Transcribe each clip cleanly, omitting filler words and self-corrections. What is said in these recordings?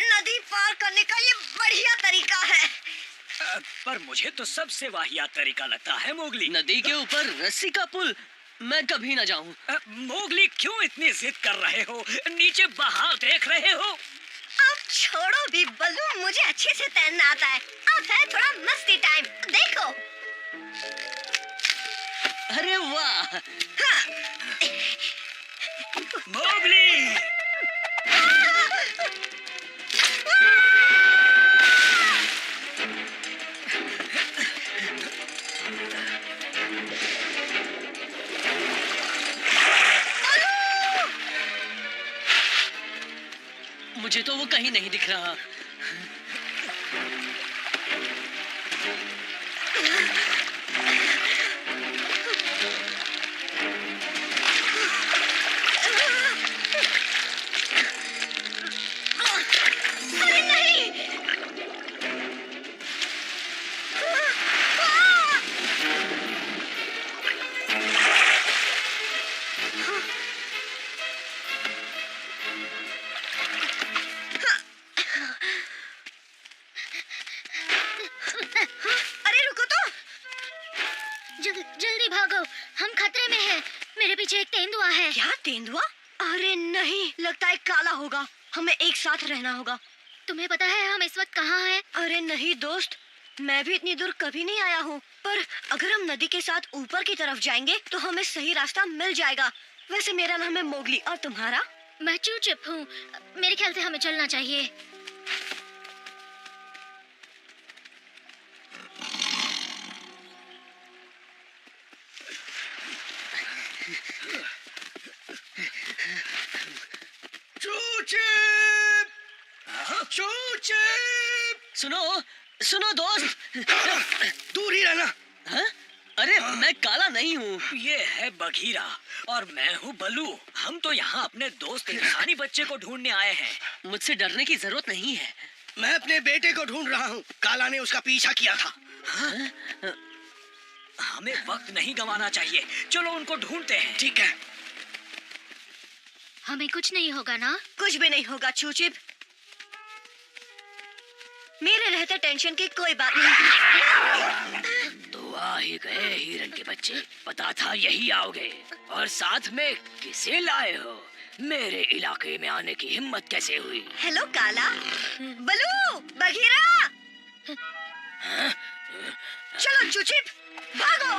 नदी पार करने का ये बढ़िया तरीका है। पर मुझे तो सबसे वाहियात तरीका लगता है मोगली। नदी के ऊपर रस्सी का पुल, मैं कभी ना जाऊं। मोगली क्यों इतनी जिद कर रहे हो? नीचे बहाव देख रहे हो? अब छोड़ो भी बल्लू, मुझे अच्छे से तैरना आता है। अब है थोड़ा मस्ती टाइम, देखो। अरे वाह। हाँ। मोगली! मुझे तो वो कहीं नहीं दिख रहा। अरे नहीं! अरे रुको तो! जल्दी भागो, हम खतरे में हैं। मेरे पीछे एक तेंदुआ है। क्या तेंदुआ? अरे नहीं, लगता है काला होगा। हमें एक साथ रहना होगा। तुम्हें पता है हम इस वक्त कहाँ हैं? अरे नहीं दोस्त, मैं भी इतनी दूर कभी नहीं आया हूँ। पर अगर हम नदी के साथ ऊपर की तरफ जाएंगे तो हमें सही रास्ता मिल जाएगा। वैसे मेरा नाम है मोगली, और तुम्हारा? मैं चूचिप हूँ। मेरे ख्याल से हमें चलना चाहिए। चूचिप! चूचिप! सुनो दोस्त। दूर ही रहना। हाँ? अरे मैं काला नहीं हूँ। ये है बघीरा और मैं हूँ बलू। हम तो यहाँ अपने दोस्त इंसानी बच्चे को ढूंढने आए हैं। मुझसे डरने की जरूरत नहीं है। मैं अपने बेटे को ढूंढ रहा हूँ। काला ने उसका पीछा किया था। हाँ? हमें वक्त नहीं गंवाना चाहिए। चलो उनको ढूंढते हैं। ठीक है। हमें कुछ नहीं होगा ना? कुछ भी नहीं होगा चूचिप। मेरे रहते टेंशन की कोई बात नहीं। तो आ ही गए हिरन के बच्चे। पता था यही आओगे। और साथ में किसे लाए हो? मेरे इलाके में आने की हिम्मत कैसे हुई? हेलो काला, बलू, बघीरा। चलो चूचिप, भागो।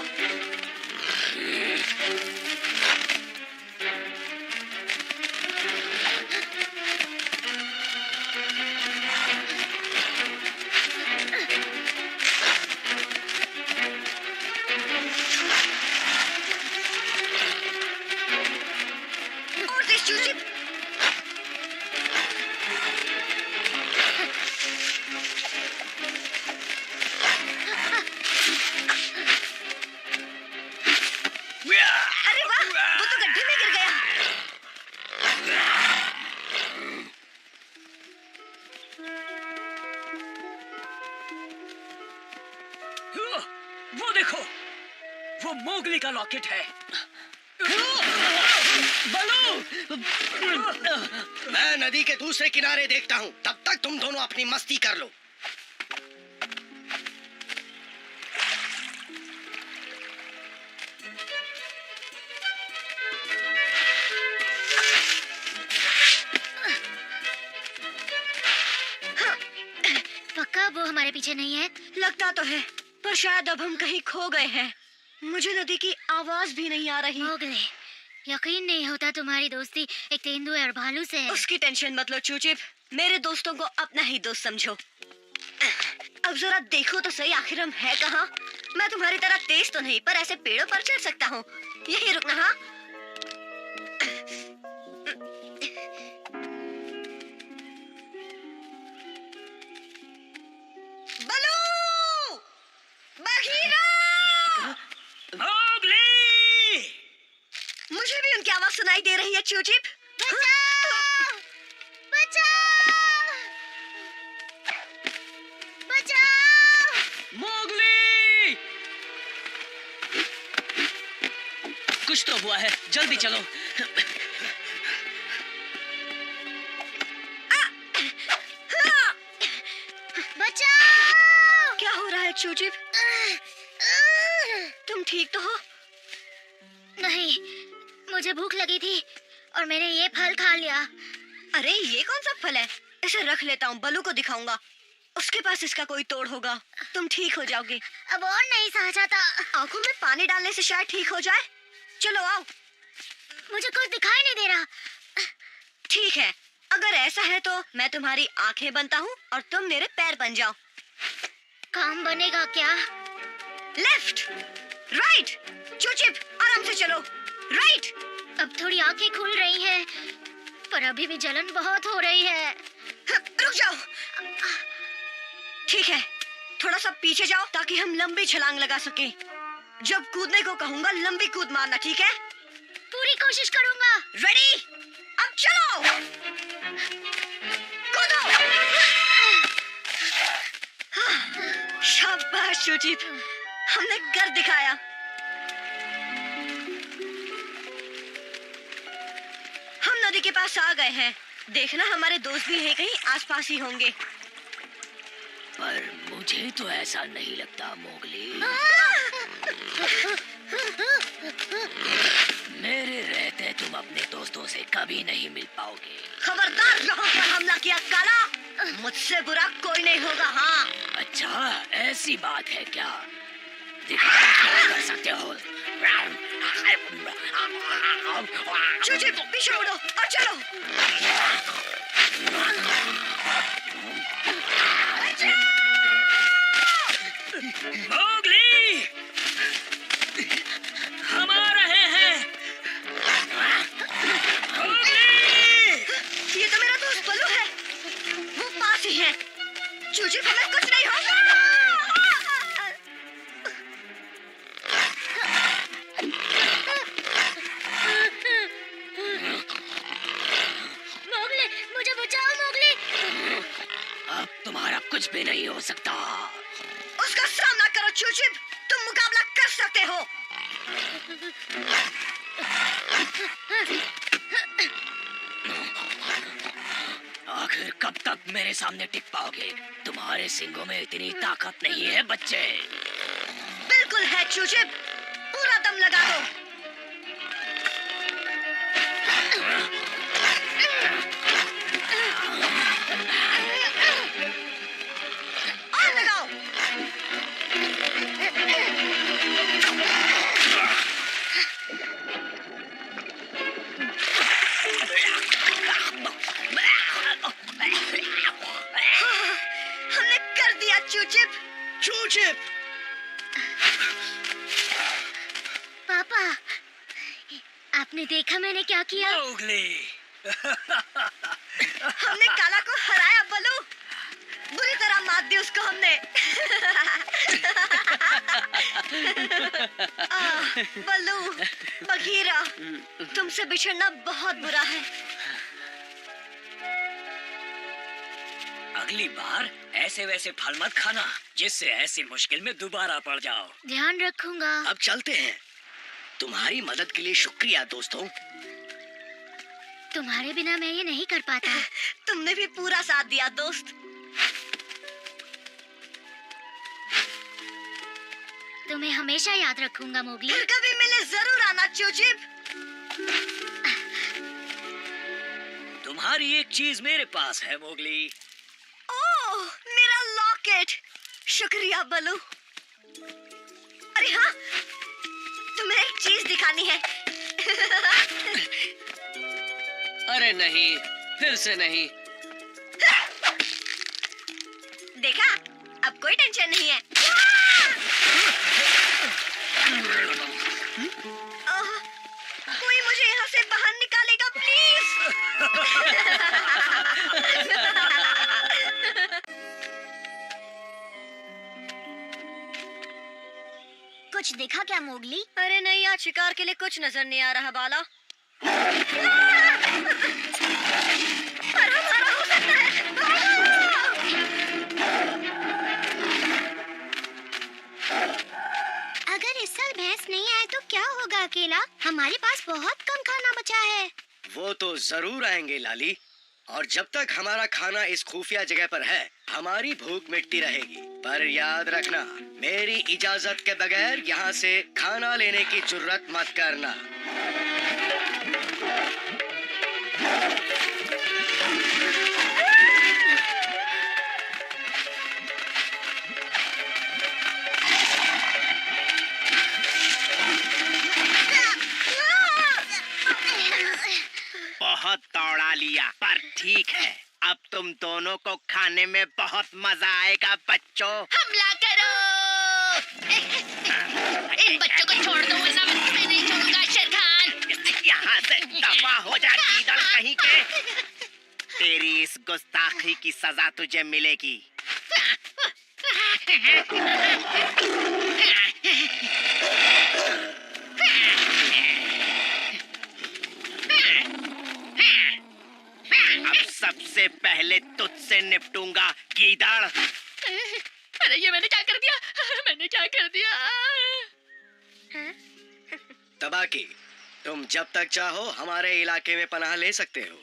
और तेज चूचिप। अरे वाह, वो तो गड्ढे में गिर गया। वो देखो, वो मोगली का लॉकेट है। बलू! मैं नदी के दूसरे किनारे देखता हूँ। तब तक तुम दोनों अपनी मस्ती कर लो। पक्का वो हमारे पीछे नहीं है? लगता तो है, पर शायद अब हम कहीं खो गए हैं। मुझे नदी की आवाज भी नहीं आ रही। मोगली, यकीन नहीं होता तुम्हारी दोस्ती एक तेंदुए और भालू से है। उसकी टेंशन मत लो चूचिप, मेरे दोस्तों को अपना ही दोस्त समझो। अब जरा देखो तो सही, आखिर हम है कहाँ? मैं तुम्हारी तरह तेज तो नहीं, पर ऐसे पेड़ों पर चढ़ सकता हूँ। यही रुकना। हाँ, बलू, बघीरा। मोगली! मुझे भी उनकी आवाज सुनाई दे रही है चूचिप। बचाओ! बचाओ! मोगली! कुछ तो हुआ है, जल्दी चलो। चूचिप, तुम ठीक तो हो? नहीं, मुझे भूख लगी थी और मैंने ये फल खा लिया। अरे ये कौन सा फल है? इसे रख लेता हूँ, बलू को दिखाऊंगा। उसके पास इसका कोई तोड़ होगा। तुम ठीक हो जाओगे। अब और नहीं सहा जाता। आंखों में पानी डालने से शायद ठीक हो जाए। चलो आओ। मुझे कुछ दिखाई नहीं दे रहा। ठीक है, अगर ऐसा है तो मैं तुम्हारी आंखें बनता हूँ और तुम मेरे पैर बन जाओ। काम बनेगा क्या? लेफ्ट, राइट, चूचिप आराम से चलो। राइट। अब थोड़ी आंखें खुल रही हैं, पर अभी भी जलन बहुत हो रही है। रुक जाओ। ठीक है, थोड़ा सा पीछे जाओ ताकि हम लंबी छलांग लगा सके। जब कूदने को कहूंगा लंबी कूद मारना, ठीक है? पूरी कोशिश करूंगा। रेडी? अब चलो, कूदो। शाबाश चूचिप, हमने कर दिखाया। हम नदी के पास आ गए हैं। देखना हमारे दोस्त भी हैं, कहीं आसपास ही होंगे। पर मुझे तो ऐसा नहीं लगता मोगली। मेरे रहते तुम अपने दोस्तों से कभी नहीं मिल पाओगे। खबरदार, यहाँ पर हमला किया काला, मुझसे बुरा कोई नहीं होगा। हाँ। अच्छा, ऐसी बात है क्या? दिखाओ क्या कर सकते हो। चूचिप पीछे मुड़ो और चलो। मोगली, हम आ रहे हैं। मोगली! ये तो मेरा दोस्त बलू है, वो पास ही है। चूचिप हमें कुछ नहीं होगा। मोगली, मुझे बचाओ मोगली। अब तुम्हारा कुछ भी नहीं हो सकता। उसका सामना करो चूचिप, तुम मुकाबला कर सकते हो। आखिर कब तक मेरे सामने टिक पाओगे? तुम्हारे सींगों में इतनी ताकत नहीं है बच्चे। बिल्कुल है चूचिप, पूरा दम लगा दो। और लगाओ। हमने कर दिया चूचिप। चूचिप, पापा, आपने देखा मैंने क्या किया? मोगली, हमने काला को हराया बलू, बुरी तरह मात दी उसको हमने। बलू, बघीरा, तुमसे बिछड़ना बहुत बुरा है। अगली बार ऐसे वैसे फल मत खाना जिससे ऐसी मुश्किल में दोबारा पड़ जाओ। ध्यान रखूंगा। अब चलते हैं। तुम्हारी मदद के लिए शुक्रिया दोस्तों। तुम्हारे बिना मैं ये नहीं कर पाता। तुमने भी पूरा साथ दिया दोस्त। तुम्हें हमेशा याद रखूंगा मोगली। फिर कभी मिले जरूर आना चूचिप। तुम्हारी एक चीज मेरे पास है मोगली। ओह, मेरा लॉकेट। शुक्रिया बलू। अरे हाँ, तुम्हें एक चीज दिखानी है। अरे नहीं, फिर से नहीं। देखा, अब कोई टेंशन नहीं है। कोई मुझे यहाँ से बाहर निकालेगा प्लीज। कुछ देखा क्या मोगली? अरे नहीं, आज शिकार के लिए कुछ नजर नहीं आ रहा बाला। पर हमारा हो सकता है। अगर इस साल भैंस नहीं आए तो क्या होगा अकेला? हमारे पास बहुत कम खाना बचा है। वो तो जरूर आएंगे लाली, और जब तक हमारा खाना इस खुफिया जगह पर है, हमारी भूख मिटती रहेगी। पर याद रखना, मेरी इजाजत के बगैर यहाँ से खाना लेने की जुर्रत मत करना। बहुत दौड़ा लिया, पर ठीक है। अब तुम दोनों को खाने में बहुत मजा आएगा बच्चों। हमला करो। इन बच्चों को छोड़ दो वरना मैं तुम्हें नहीं छोड़ूंगा शेर खान। यहाँ से दफा हो जा गीदड़ कहीं के। तेरी इस गुस्ताखी की सजा तुझे मिलेगी। अब सबसे पहले तुझसे निपटूंगा गीदड़। अरे ये मैंने क्या कर दिया? मैंने क्या कर दिया? तबाकी, तुम जब तक चाहो हमारे इलाके में पनाह ले सकते हो।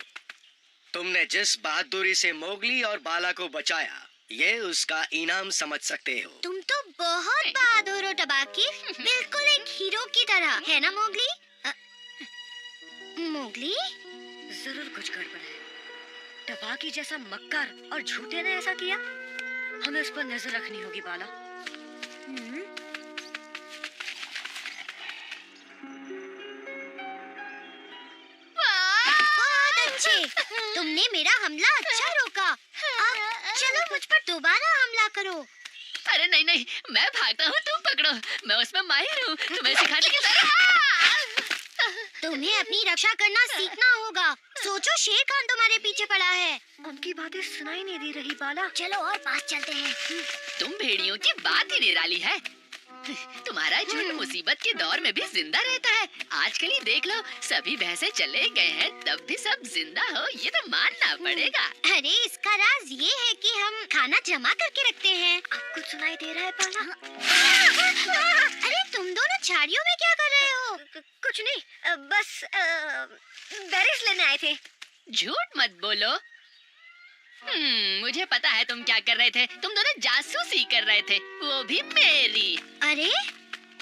तुमने जिस बहादुरी से मोगली और बाला को बचाया, ये उसका इनाम समझ सकते हो। तुम तो बहुत बहादुर हो टबाकी, बिल्कुल एक हीरो की तरह, है ना मोगली? मोगली? जरूर कुछ गड़बड़ है। टबाकी जैसा मक्कार और झूठे ने ऐसा किया, हमें उस पर नजर रखनी होगी बाला। बहुत अच्छे, तुमने मेरा हमला अच्छा रोका। अब चलो मुझ पर दोबारा हमला करो। अरे नहीं नहीं, मैं भागता हूँ, तुम पकड़ो। मैं उसमें माहिर हूँ, तुम्हें सिखाने की तरह। तुम्हें अपनी रक्षा करना सीखना होगा। सोचो शेर खान तुम्हारे पीछे पड़ा है। उनकी बातें सुनाई नहीं दे रही बाला। चलो और पास चलते हैं। तुम भेड़ियों की बात ही निराली है। तुम्हारा झुंड मुसीबत के दौर में भी जिंदा रहता है। आजकल ही देख लो, सभी भैंसे चले गए हैं, तब भी सब जिंदा हो, ये तो मानना पड़ेगा। अरे इसका राज ये है कि हम खाना जमा करके रखते हैं। कुछ सुनाई दे रहा है बाला? अरे तुम दोनों झाड़ियों में क्या कर रहे हो? कुछ नहीं, बस बेरीज लेने आए थे। झूठ मत बोलो। मुझे पता है तुम क्या कर रहे थे। तुम दोनों जासूसी कर रहे थे, वो भी मेरी। अरे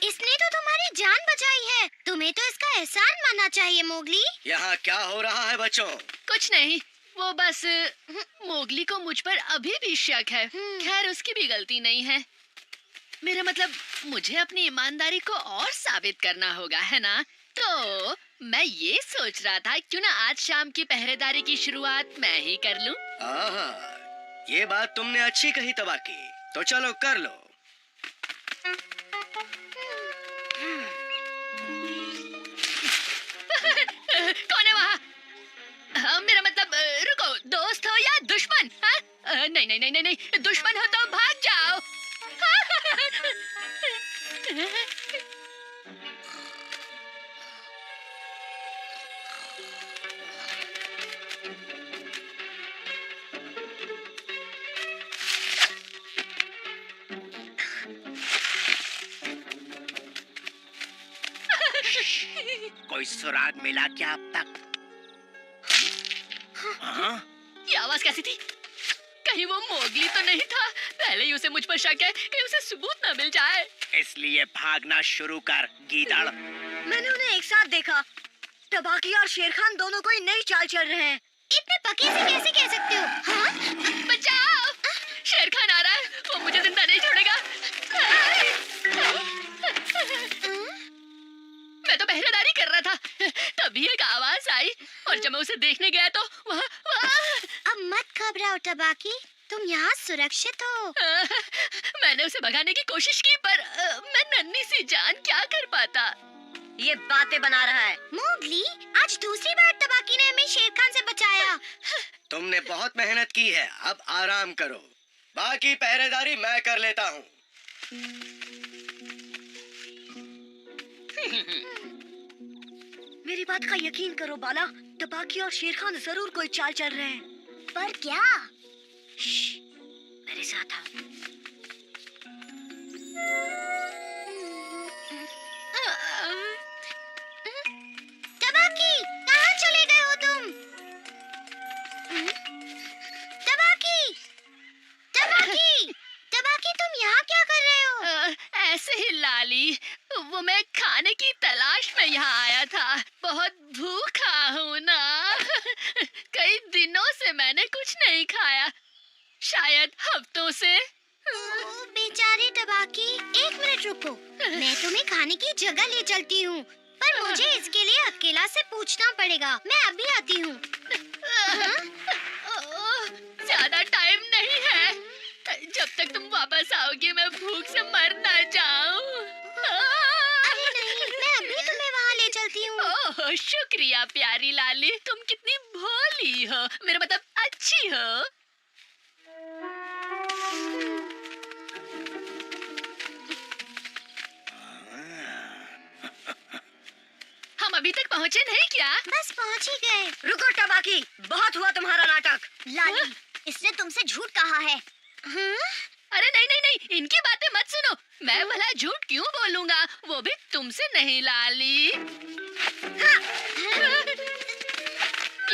इसने तो तुम्हारी जान बचाई है, तुम्हें तो इसका एहसान मानना चाहिए मोगली। यहाँ क्या हो रहा है बच्चों? कुछ नहीं, वो बस मोगली को मुझ पर अभी भी शक है। खैर उसकी भी गलती नहीं है। मेरा मतलब, मुझे अपनी ईमानदारी को और साबित करना होगा, है ना? तो मैं ये सोच रहा था, क्यों ना आज शाम की पहरेदारी की शुरुआत मैं ही कर लूं? आहा, ये बात तुमने अच्छी कही तबाकी। तो चलो कर लो। कौन है वहाँ? मेरा मतलब, रुको, दोस्त हो या दुश्मन? हाँ? नहीं नहीं नहीं नहीं नहीं, दुश्मन हो तो भाग जाओ। कोई सुराग मिला क्या अब तक? हाँ? ये आवाज कैसी थी? कहीं वो मोगली तो नहीं था? पहले ही उसे मुझ पर शक है कि उसे सबूत न मिल जाए। इसलिए भागना शुरू कर गीदड़। मैंने उन्हें एक साथ देखा। टबाकी और शेर खान दोनों कोई नई चाल चल रहे हैं। इतने पके से कैसे कह सकते हो? हाँ? बचाओ! शेर खान आ रहा है, वो मुझे जिंदा नहीं छोड़ेगा। मैं तो पहरेदारी कर रहा था, तभी एक आवाज आई और जब मैं उसे देखने गया तो वहाँ अब मत घबराओ टबाकी, तुम यहाँ सुरक्षित हो। मैंने उसे भगाने की कोशिश की, पर मैं नन्ही सी जान क्या कर पाता। ये बातें बना रहा है। मोगली, आज दूसरी बार टबाकी ने हमें शेर खान से बचाया। तुमने बहुत मेहनत की है, अब आराम करो। बाकी पहरेदारी मैं कर लेता हूँ। मेरी बात का यकीन करो बाला, टबाकी और शेर खान जरूर कोई चाल चल रहे हैं। पर क्या? मेरे साथ आओ। टबाकी, कहाँ चले गए हो तुम? मैंने कुछ नहीं खाया, शायद हफ्तों से। ओह, बेचारे तबाकी, 1 मिनट रुको, मैं तुम्हें खाने की जगह ले चलती हूँ, पर मुझे इसके लिए अकेला से पूछना पड़ेगा। मैं अभी आती हूँ। ओह, ज्यादा टाइम नहीं है। जब तक तुम वापस आओगे मैं भूख से मर ना जाऊं। अरे नहीं, मैं अभी तुम्हें वहाँ ले चलती हूँ। ओह, शुक्रिया प्यारी लाली, तुम कितनी भोली हो, मेरा मतलब अच्छी हो। हम अभी तक पहुँचे नहीं क्या? बस पहुँच ही गए। रुको टबाकी, बहुत हुआ तुम्हारा नाटक। लाली, इसने तुमसे झूठ कहा है। अरे नहीं नहीं नहीं, इनकी बातें मत सुनो। मैं भला झूठ क्यों बोलूंगा, वो भी तुमसे नहीं लाली।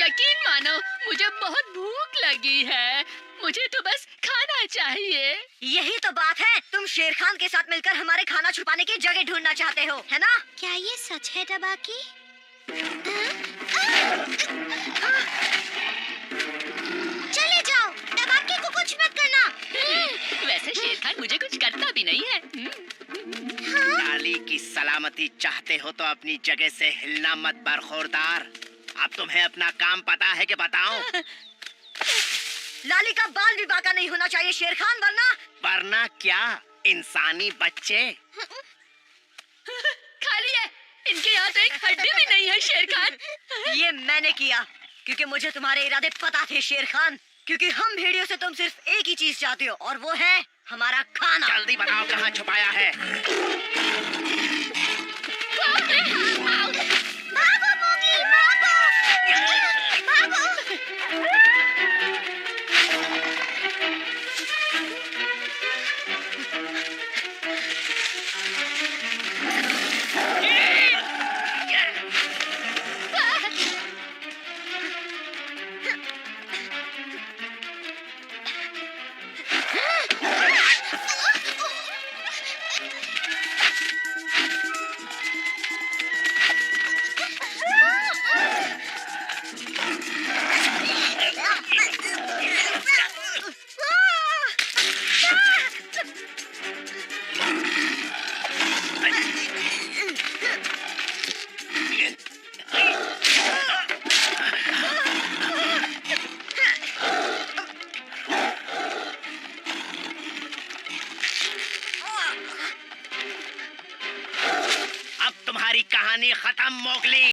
यकीन मानो, मुझे बहुत भूख लगी है, मुझे तो बस खाना चाहिए। यही तो बात है, तुम शेर खान के साथ मिलकर हमारे खाना छुपाने की जगह ढूंढना चाहते हो, है ना? क्या ये सच है तबाकी? चले जाओ, तबाकी को कुछ मत करना। वैसे शेर खान मुझे कुछ करता भी नहीं है। लाली की सलामती चाहते हो तो अपनी जगह से हिलना मत बरखोरदार। अब तुम्हें अपना काम पता है कि बताऊं? लाली का बाल भी बाका नहीं होना चाहिए शेर खान, वरना क्या, इंसानी बच्चे। खाली है, इनके यहाँ तो एक हड्डी भी नहीं है शेर खान। ये मैंने किया क्योंकि मुझे तुम्हारे इरादे पता थे शेर खान। क्योंकि हम भेड़ियों से तुम सिर्फ एक ही चीज चाहते हो, और वो है हमारा खाना। जल्दी बताओ कहाँ छुपाया है। भागो मोगली, भागो! भागो! अब तुम्हारी कहानी खत्म मोगली।